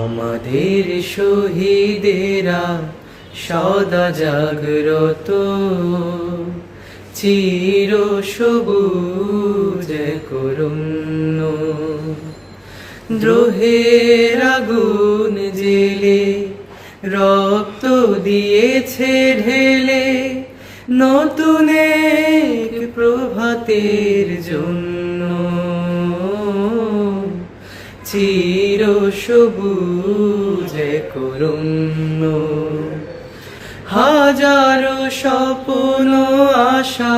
আমাদের শহীদেরা সদা জাগ্রত, চির সবুজ করুণ্য। দ্রোহের আগুন জেলে রক্ত দিয়েছে ঢেলে, নতুন এক প্রভাতের জন্য। চির সবুজ করুণ্য। হাজারো স্বপ্ন আশা,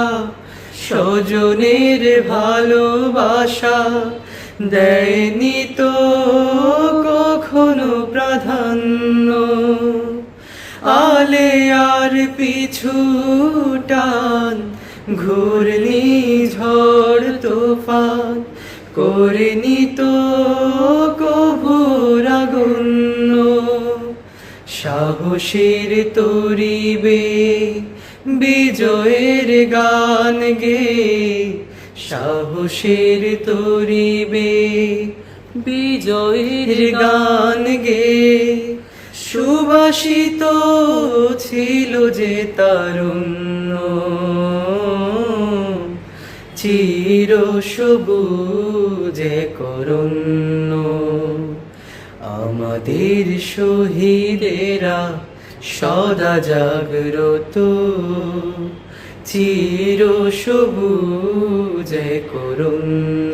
স্বজনের ভালোবাসা দেয়নি তো কখনো প্রাধান্য। আলে আর পিছু টান, ঘূর্ণি ঝড় তুফান করেনি তো কভু রাগণ্য। সাহসের তরিবে বিজয়ের গান গে, সাহসের তরিবে বিজয়ের গান গে। সুবাসিত ছিল যে তারুণ্য, চির সবুজ করুণ্য। আমাদের শহীদেরা সদা জাগ্রত, চির সবুজ করুণ্য।